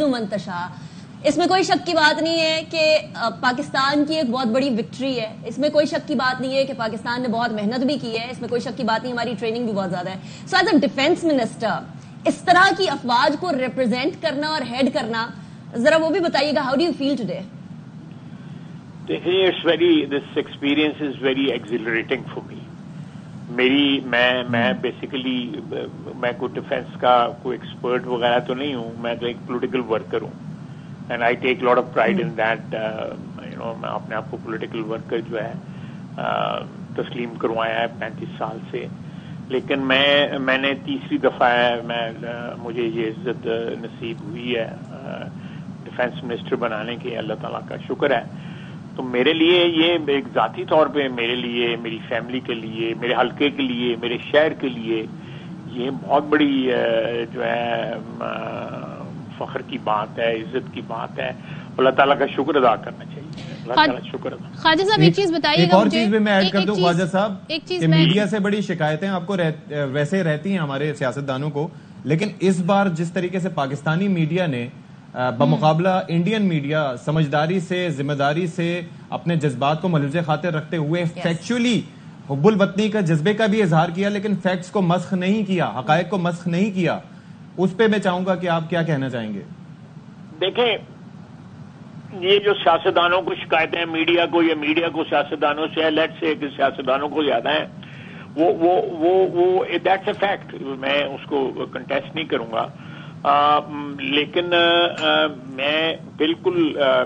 منتشا اس میں کوئی شک کی بات نہیں ہے کہ پاکستان کی ایک بہت بڑی وکٹری ہے. اس میں کوئی شک کی بات نہیں ہے کہ پاکستان نے بہت محنت بھی کی ہے. اس میں کوئی شک کی بات نہیں, ہماری ٹریننگ بھی بہت زیادہ ہے. So as a defence minister اس طرح کی افواج کو ریپرزینٹ کرنا اور ہیڈ کرنا, ذرا وہ بھی بتائیے گا, how do you feel today? دیکھیے this experience is very exhilarating for me. میں بیسیکلی میں کوئی ڈیفینس کا کوئی ایکسپرٹ وغیرہ تو نہیں ہوں, میں تو ایک پولیٹیکل ورکر ہوں. And I take lot of pride in that. میں اپنے آپ کو پولیٹیکل ورکر جو ہے تسلیم کروایا ہے 35 سال سے. لیکن میں نے تیسری دفعہ مجھے یہ عزت نصیب ہوئی ہے ڈیفینس منسٹر بنانے کی. اللہ تعالیٰ کا شکر ہے. تو میرے لیے یہ ایک ذاتی طور پہ میرے لیے, میری فیملی کے لیے, میرے حلقے کے لیے, میرے شہر کے لیے یہ بہت بڑی جو ہے فخر کی بات ہے, عزت کی بات ہے. اللہ تعالیٰ کا شکر ادا کرنا چاہیے. اللہ تعالیٰ شکر ادا. خواجہ صاحب ایک چیز بتائیے گا, ایک اور چیز بھی میں ایڈ کر دوں خواجہ صاحب, کہ میڈیا سے بڑی شکایتیں آپ کو ویسے رہتی ہیں ہمارے سیاستدانوں کو, لیکن اس بار جس طریقے سے پاکستانی میڈیا نے بمقابلہ انڈین میڈیا سمجھداری سے, ذمہ داری سے, اپنے جذبات کو ملحوظ خاطر رکھتے ہوئے فیکچولی حب الوطنی کا جذبے کا بھی اظہار کیا, لیکن فیکٹس کو مسخ نہیں کیا, حقائق کو مسخ نہیں کیا, اس پہ میں چاہوں گا کہ آپ کیا کہنا چاہیں گے؟ دیکھیں, یہ جو سیاستدانوں کو شکایتیں ہیں میڈیا کو, یا میڈیا کو سیاستدانوں سے, لیٹ سے کہ سیاستدانوں کو زیادہ ہیں, وہ دیٹس اے فیکٹ. میں اس کو کنٹیسٹ نہیں کروں گا. لیکن میں بالکل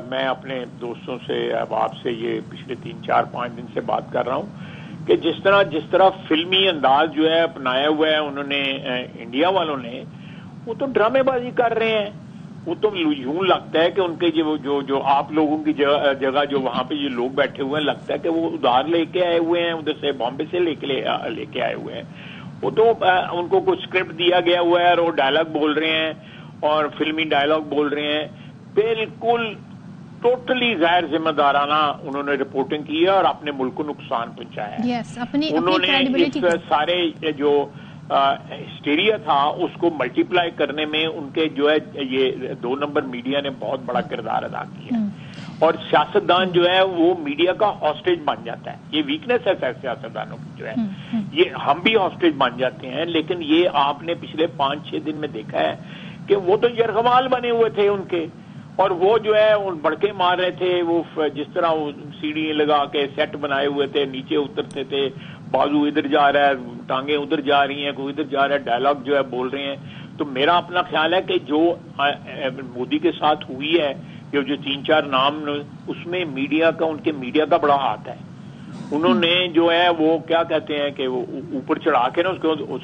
میں اپنے دوستوں سے, احباب سے یہ پچھلے 3-4-5 دن سے بات کر رہا ہوں کہ جس طرح فلمی انداز جو ہے اپنایا ہوا ہے انہوں نے, انڈیا والوں نے, وہ تو ڈرامے بازی کر رہے ہیں. وہ تو یوں لگتا ہے کہ ان کے جو آپ لوگوں کی جگہ جو وہاں پہ یہ لوگ بیٹھے ہوئے ہیں, لگتا ہے کہ وہ ادھار لے کے آئے ہوئے ہیں, ادھر سے بامبے سے لے کے آئے ہوئے ہیں. وہ تو ان کو کچھ اسکرپٹ دیا گیا ہوا ہے اور وہ ڈائلاگ بول رہے ہیں اور فلمی ڈائلاگ بول رہے ہیں. بالکل ٹوٹلی غیر ذمہ دارانہ انہوں نے رپورٹنگ کی ہے اور اپنے ملک کو نقصان پہنچایا ہے. انہوں نے اس سارے جو ہسٹیریا تھا اس کو ملٹیپلائی کرنے میں ان کے جو ہے یہ 2 نمبر میڈیا نے بہت بڑا کردار ادا کیا. اور سیاستدان جو ہے وہ میڈیا کا ہاسٹیج بن جاتا ہے. یہ ویکنیس ہے سیاستدانوں کی جو ہے, یہ ہم بھی ہاسٹیج بن جاتے ہیں. لیکن یہ آپ نے پچھلے 5-6 دن میں دیکھا ہے کہ وہ تو یرغمال بنے ہوئے تھے ان کے, اور وہ جو ہے بڑکے مار رہے تھے. وہ جس طرح وہ سیڑھی لگا کے سیٹ بنائے ہوئے تھے, نیچے اترتے تھے, بازو ادھر جا رہا ہے, ٹانگیں ادھر جا رہی ہیں, کوئی ادھر جا رہا ہے, ڈائلاگ جو ہے بول رہے ہیں. تو میرا اپنا خیال ہے کہ جو مودی کے ساتھ ہوئی ہے, جو 3-4 نام, اس میں میڈیا کا, ان کے میڈیا کا بڑا ہاتھ ہے. انہوں نے جو ہے وہ کیا کہتے ہیں کہ وہ اوپر چڑھا کے نا اس کو,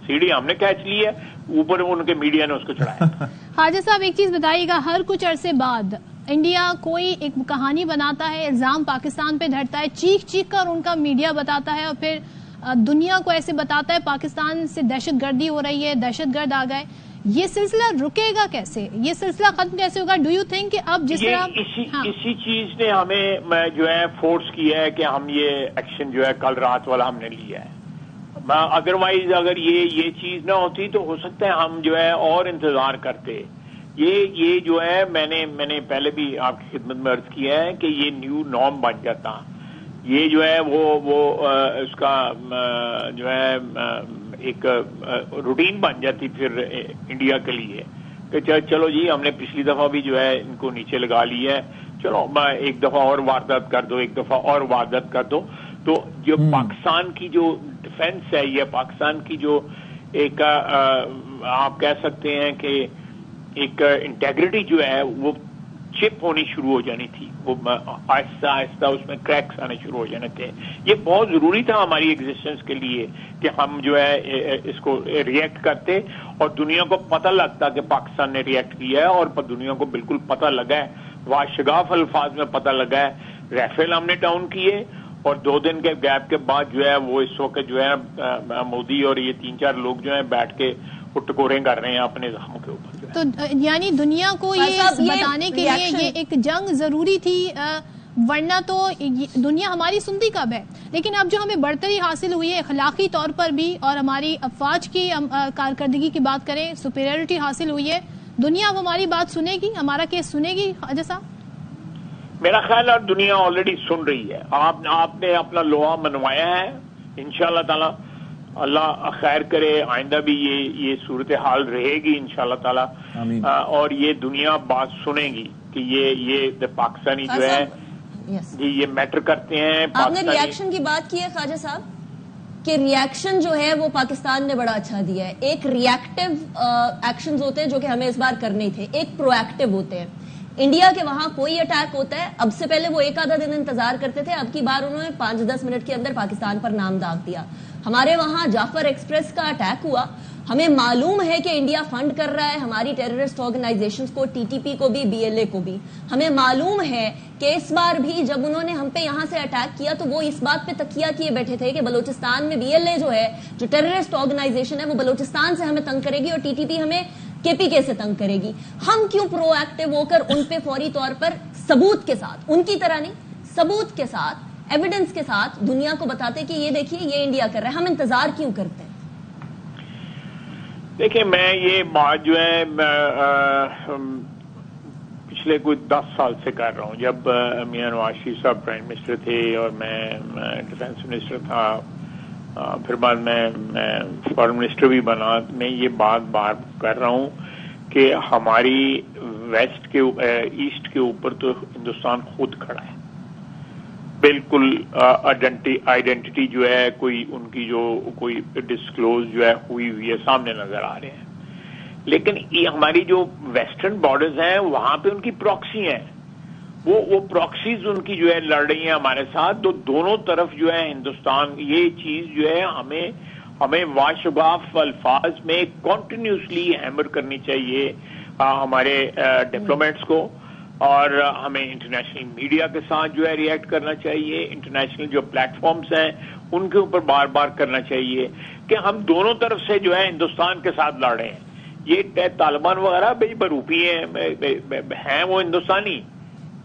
سیڑھی ہم نے کھینچ لی ہے, اوپر ان کے میڈیا نے اس کو چڑھایا. خواجہ صاحب ایک چیز بتائیے گا, ہر کچھ عرصے بعد انڈیا کوئی ایک کہانی بناتا ہے, الزام پاکستان پہ دھرتا ہے, چیخ چیخ کر ان کا میڈیا بتاتا ہے, اور پھر دنیا کو ایسے بتاتا ہے پاکستان سے دہشت گردی ہو رہی ہے, دہشت گرد آ گئے. یہ سلسلہ رکے گا کیسے, یہ سلسلہ ختم کیسے ہوگا؟ ڈو یو تھنک کہ اب جس طرح اسی چیز نے ہمیں جو ہے فورس کیا ہے کہ ہم یہ ایکشن جو ہے کل رات والا ہم نے لیا ہے. ادروائز اگر یہ چیز نہ ہوتی تو ہو سکتا ہے ہم جو ہے اور انتظار کرتے. یہ جو ہے میں نے پہلے بھی آپ کی خدمت میں عرض کیا ہے کہ یہ نیو نارم بن جاتا. یہ جو ہے وہ اس کا جو ہے ایک روٹین بن جاتی پھر انڈیا کے لیے کہ چلو جی ہم نے پچھلی دفعہ بھی جو ہے ان کو نیچے لگا لی ہے, چلو ایک دفعہ اور واردات کر دو, ایک دفعہ اور واردات کر دو. تو جو پاکستان کی جو ڈیفنس ہے, یا پاکستان کی جو ایک آپ کہہ سکتے ہیں کہ ایک انٹیگریٹی جو ہے وہ چپ ہونی شروع ہو جانی تھی, وہ آہستہ آہستہ اس میں کریکس آنے شروع ہو جانے تھے. یہ بہت ضروری تھا ہماری ایگزسٹنس کے لیے کہ ہم جو ہے اس کو ریئیکٹ کرتے اور دنیا کو پتہ لگتا کہ پاکستان نے ریئیکٹ کیا ہے, اور دنیا کو بالکل پتہ لگا ہے, واشگاف الفاظ میں پتہ لگا ہے. رائفل ہم نے ڈاؤن کیے, اور 2 دن کے گیپ کے بعد جو ہے وہ اس وقت جو ہے مودی اور یہ 3-4 لوگ جو ہیں بیٹھ کے ٹکوریں کر رہے ہیں اپنے زخموں کے اوپر. تو یعنی دنیا کو یہ بتانے کے لیے یہ ایک جنگ ضروری تھی ورنہ تو دنیا ہماری سنتی کب ہے. لیکن اب جو ہمیں برتری حاصل ہوئی ہے اخلاقی طور پر بھی اور ہماری افواج کی کارکردگی کی بات کریں, سپیریورٹی حاصل ہوئی ہے, دنیا اب ہماری بات سنے گی, ہمارا کیس سنے گی خواجہ صاحب؟ میرا خیال ہے دنیا آلریڈی سن رہی ہے. آپ نے اپنا لوہا منوایا ہے, انشاءاللہ تعالی اللہ خیر کرے, آئندہ بھی یہ صورتحال رہے گی انشاءاللہ تعالی, اور یہ دنیا بات سنے گی کہ یہ پاکستانی جو ہے جی یہ میٹر کرتے ہیں. آپ نے ری ایکشن کی بات کی ہے خواجہ صاحب کہ ری ایکشن جو ہے وہ پاکستان نے بڑا اچھا دیا ہے. ایک ری ایکٹیو ایکشنز ہوتے ہیں جو کہ ہمیں اس بار کرنے تھے, ایک پرو ایکٹیو ہوتے ہیں. انڈیا کے وہاں کوئی اٹیک ہوتا ہے, اب سے پہلے وہ ایک آدھا دن انتظار کرتے تھے, اب کی بار انہوں نے 5-10 منٹ کے اندر پاکستان پر نام داغ دیا. ہمارے وہاں جعفر ایکسپریس کا اٹیک ہوا, ہمیں معلوم ہے کہ انڈیا فنڈ کر رہا ہے ہماری ٹیررسٹ آرگنائزیشنز کو, ٹی ٹی پی کو بھی, بی ایل اے کو بھی. ہمیں معلوم ہے کہ اس بار بھی جب انہوں نے ہم پہ یہاں سے اٹیک کیا تو وہ اس بات پہ تکیہ کیے بیٹھے تھے کہ بلوچستان میں بی ایل اے جو ہے, جو ٹیررسٹ آرگنائزیشن ہے, وہ بلوچستان سے ہمیں تنگ کرے گی اور ٹی ٹی پی ہمیں کے پی کے سے تنگ کرے گی. ہم کیوں پرو ایکٹیو ہو کر ان پہ فوری طور پر ثبوت کے ساتھ, ان کی طرح نہیں, ثبوت کے ساتھ, ایویڈنس کے ساتھ دنیا کو بتاتے کہ یہ دیکھیے یہ انڈیا کر رہا ہے, ہم انتظار کیوں کرتے ہیں؟ دیکھیں میں یہ بات جو ہے پچھلے کوئی 10 سال سے کر رہا ہوں. جب میاں نواز شریف صاحب پرائم منسٹر تھے اور میں ڈیفینس منسٹر تھا, پھر بعد میں فارن منسٹر بھی بنا, میں یہ بات بار کر رہا ہوں کہ ہماری ویسٹ کے ایسٹ کے اوپر تو ہندوستان خود کھڑا ہے. بالکل آئیڈینٹی جو ہے کوئی ان کی جو کوئی ڈسکلوز جو ہے ہوئی ہے سامنے نظر آ رہے ہیں. لیکن یہ ہماری جو ویسٹرن بارڈرز ہیں وہاں پہ ان کی پراکسی ہیں, وہ پراکسیز ان کی جو ہے لڑ رہی ہیں ہمارے ساتھ. تو دونوں طرف جو ہے ہندوستان یہ چیز جو ہے ہمیں واشگاف الفاظ میں کنٹینیوسلی ہیمر کرنی چاہیے ہمارے ڈپلومیٹس کو, اور ہمیں انٹرنیشنل میڈیا کے ساتھ جو ہے ریئیکٹ کرنا چاہیے, انٹرنیشنل جو پلیٹ فارمز ہیں ان کے اوپر بار بار کرنا چاہیے کہ ہم دونوں طرف سے جو ہے ہندوستان کے ساتھ لڑ رہے ہیں. یہ طالبان وغیرہ بھائی بروپی ہیں وہ ہندوستانی,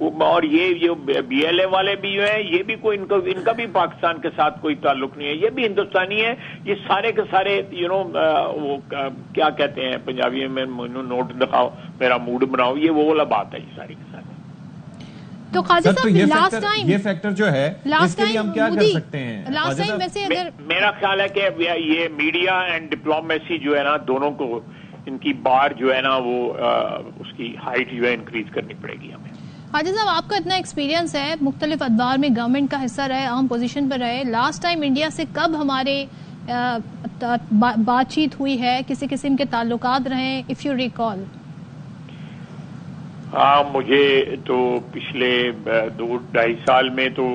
اور یہ جو بی ایل اے والے بھی جو ہیں یہ بھی کوئی ان کا بھی پاکستان کے ساتھ کوئی تعلق نہیں ہے, یہ بھی ہندوستانی ہے. یہ سارے کے سارے وہ کیا کہتے ہیں پنجابی میں نوٹ دکھاؤ میرا موڈ بناؤ, یہ وہ والا بات ہے یہ ساری کے سارے. تو قاضی صاحب یہ فیکٹر جو ہے اس کے لیے ہم کیا کر سکتے ہیں؟ میرا خیال ہے کہ یہ میڈیا اینڈ ڈپلومیسی جو ہے نا دونوں کو ان کی بار جو ہے نا وہ اس کی ہائٹ جو ہے انکریز کرنی پڑے گی ہمیں. حاجی صاحب آپ کا اتنا ایکسپیرینس ہے, مختلف ادوار میں گورنمنٹ کا حصہ رہے, اہم پوزیشن پر رہے, لاسٹ ٹائم انڈیا سے کب ہمارے بات چیت ہوئی ہے, کسی قسم کے تعلقات رہے, اف یو ریکال؟ ہاں مجھے تو پچھلے 2-2.5 سال میں تو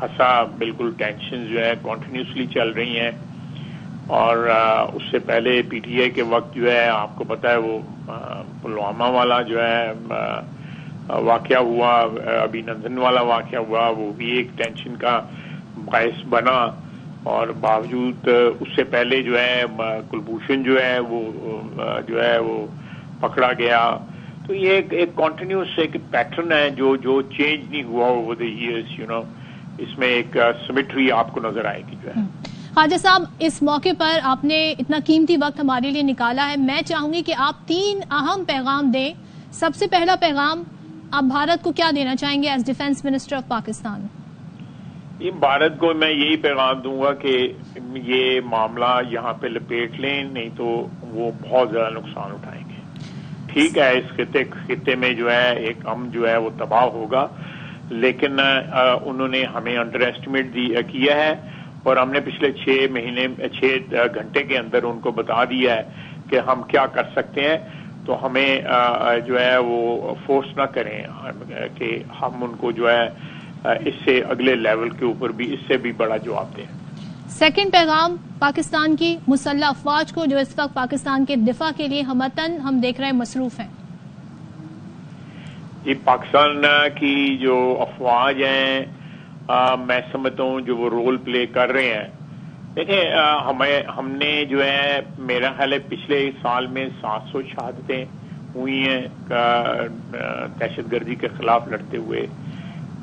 خاصا بالکل ٹینشن جو ہے کنٹینیوسلی چل رہی ہیں, اور اس سے پہلے پی ٹی آئی کے وقت جو ہے آپ کو پتا ہے وہ پلوامہ والا جو ہے واقعہ ہوا, ابھی نندن والا واقعہ ہوا, وہ بھی ایک ٹینشن کا باعث بنا. اور باوجود اس سے پہلے جو ہے کلبھوشن جو ہے وہ پکڑا گیا. تو یہ ایک کنٹینیوس ایک پیٹرن ہے جو چینج نہیں ہوا اوور دی ایئرز. اس میں ایک سیمیٹری آپ کو نظر آئے گی جو ہے. خواجہ صاحب اس موقع پر آپ نے اتنا قیمتی وقت ہمارے لیے نکالا ہے, میں چاہوں گی کہ آپ 3 اہم پیغام دیں. سب سے پہلا پیغام آپ بھارت کو کیا دینا چاہیں گے as defence minister of Pakistan? یہ بھارت کو میں یہی پیغام دوں گا کہ یہ معاملہ یہاں پہ لپیٹ لیں, نہیں تو وہ بہت زیادہ نقصان اٹھائیں گے. ٹھیک ہے اس خطے میں جو ہے ایک امن جو ہے وہ تباہ ہوگا, لیکن انہوں نے ہمیں انڈر ایسٹیمیٹ کیا ہے, اور ہم نے پچھلے 6 گھنٹے کے اندر ان کو بتا دیا ہے کہ ہم کیا کر سکتے ہیں. تو ہمیں جو ہے وہ فورس نہ کریں کہ ہم ان کو جو ہے اس سے اگلے لیول کے اوپر بھی اس سے بھی بڑا جواب دیں. سیکنڈ پیغام پاکستان کی مسلح افواج کو جو اس وقت پاکستان کے دفاع کے لیے ہم دیکھ رہے ہیں مصروف ہیں. جی پاکستان کی جو افواج ہیں میں سمجھتا ہوں جو وہ رول پلے کر رہے ہیں. دیکھیں ہم نے جو ہے میرا خیال ہے پچھلے سال میں 700 شہادتیں ہوئی ہیں دہشت گردی کے خلاف لڑتے ہوئے.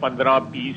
15-20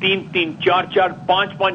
3-3, 4-4, 5-5